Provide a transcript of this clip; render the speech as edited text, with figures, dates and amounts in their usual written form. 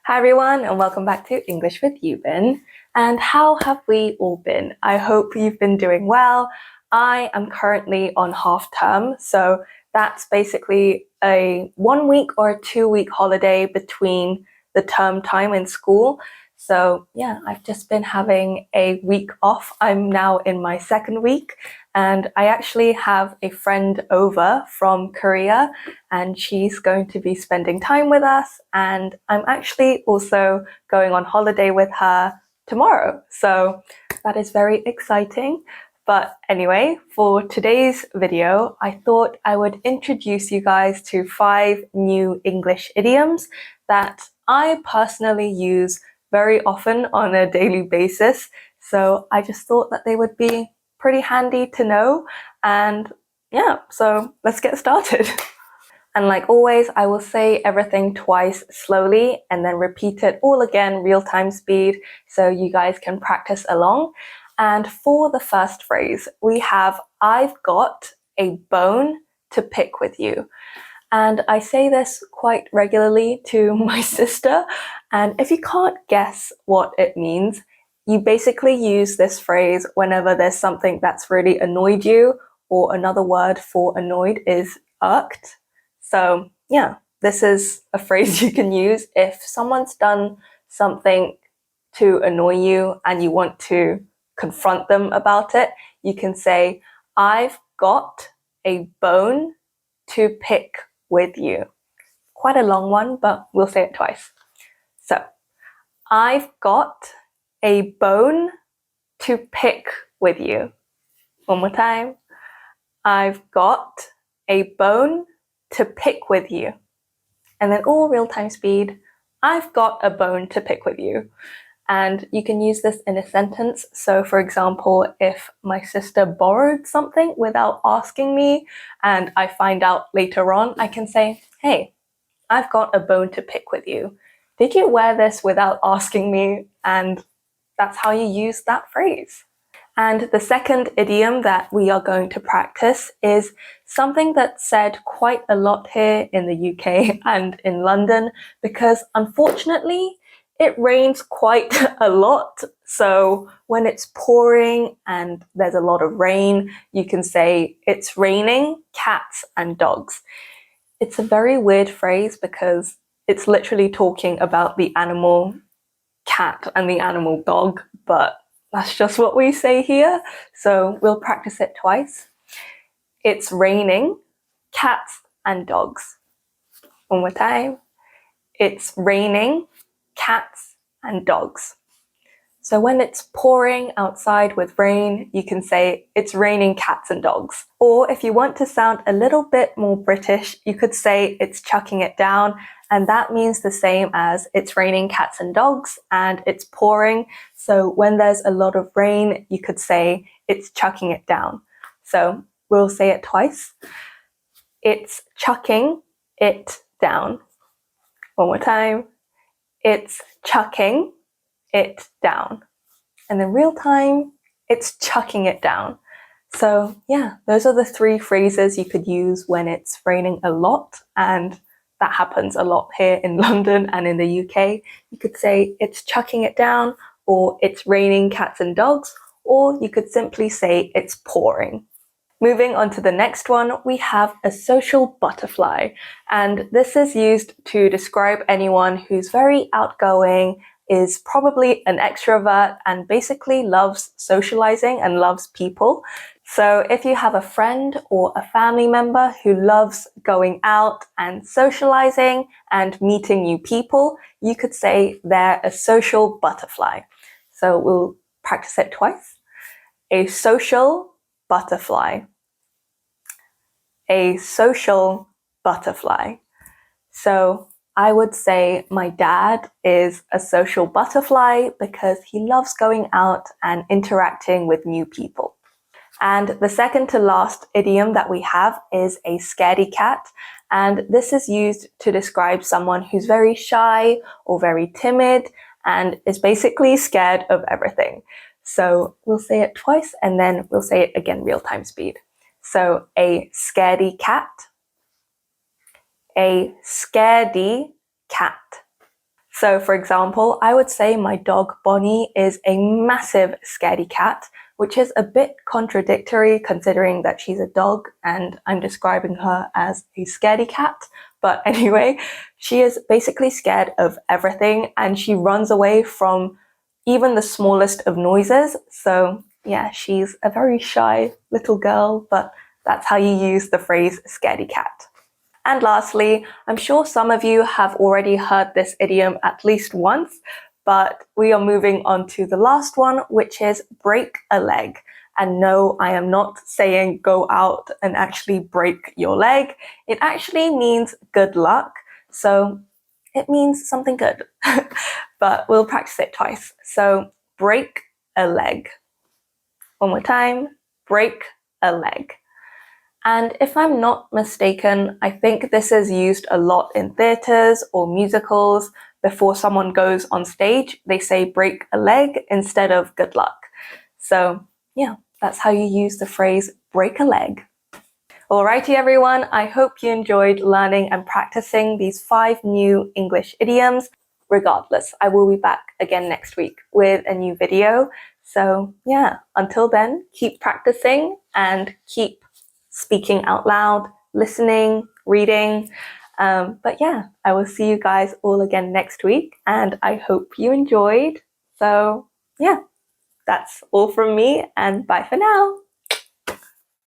Hi everyone, and welcome back to English with Yubin. And how have we all been? I hope you've been doing well. I am currently on half term, so that's basically a 1 week or a 2 week holiday between the term time in school. So yeah, I've just been having a week off. I'm now in my second week, and I actually have a friend over from Korea, and she's going to be spending time with us, and I'm actually also going on holiday with her tomorrow. So that is very exciting. But anyway, for today's video, I thought I would introduce you guys to 5 new English idioms that I personally use very often on a daily basis. So I just thought that they would be pretty handy to know. And yeah, so let's get started. And like always, I will say everything twice slowly and then repeat it all again real-time speed so you guys can practice along. And for the first phrase, we have I've got a bone to pick with you. And I say this quite regularly to my sister. And if you can't guess what it means, you basically use this phrase whenever there's something that's really annoyed you, or another word for annoyed is irked. So yeah, this is a phrase you can use if someone's done something to annoy you and you want to confront them about it. You can say, I've got a bone to pick with you. Quite a long one, but we'll say it twice. So, I've got a bone to pick with you. One more time. I've got a bone to pick with you. And then all real-time speed, I've got a bone to pick with you. And you can use this in a sentence. So for example, if my sister borrowed something without asking me and I find out later on, I can say, hey, I've got a bone to pick with you. Did you wear this without asking me? And that's how you use that phrase. And the second idiom that we are going to practice is something that's said quite a lot here in the UK and in London, because unfortunately, it rains quite a lot. So when it's pouring and there's a lot of rain, you can say it's raining cats and dogs. It's a very weird phrase because it's literally talking about the animal cat and the animal dog, but that's just what we say here. So we'll practice it twice. It's raining cats and dogs. One more time. It's raining cats and dogs. So when it's pouring outside with rain, you can say it's raining cats and dogs. Or if you want to sound a little bit more British, you could say it's chucking it down, and that means the same as it's raining cats and dogs and it's pouring. So when there's a lot of rain, you could say it's chucking it down. So we'll say it twice. It's chucking it down. One more time. It's chucking it down. And in real time, it's chucking it down. So yeah, those are the 3 phrases you could use when it's raining a lot, and that happens a lot here in London and in the UK. You could say it's chucking it down, or it's raining cats and dogs, or you could simply say it's pouring. Moving on to the next one, we have a social butterfly, and this is used to describe anyone who's very outgoing, is probably an extrovert, and basically loves socializing and loves people. So if you have a friend or a family member who loves going out and socializing and meeting new people, you could say they're a social butterfly. So we'll practice it twice. A social butterfly. A social butterfly. So I would say my dad is a social butterfly because he loves going out and interacting with new people. And the second to last idiom that we have is a scaredy cat. And this is used to describe someone who's very shy or very timid and is basically scared of everything. So we'll say it twice and then we'll say it again real-time speed. So a scaredy cat. A scaredy cat. So for example, I would say my dog Bonnie is a massive scaredy cat, which is a bit contradictory considering that she's a dog and I'm describing her as a scaredy cat. But anyway, she is basically scared of everything and she runs away from even the smallest of noises. So yeah, she's a very shy little girl, but that's how you use the phrase scaredy cat. And lastly, I'm sure some of you have already heard this idiom at least once, but we are moving on to the last one, which is break a leg. And no, I am not saying go out and actually break your leg. It actually means good luck. So it means something good. But we'll practice it twice. So break a leg. One more time, break a leg. And if I'm not mistaken, I think this is used a lot in theatres or musicals. Before someone goes on stage, they say break a leg instead of good luck. So yeah, that's how you use the phrase break a leg. Alrighty everyone, I hope you enjoyed learning and practicing these 5 new English idioms. Regardless, I will be back again next week with a new video. So yeah, until then, keep practicing and keep speaking out loud, listening, reading. But yeah, I will see you guys all again next week and I hope you enjoyed. So yeah, that's all from me and bye for now.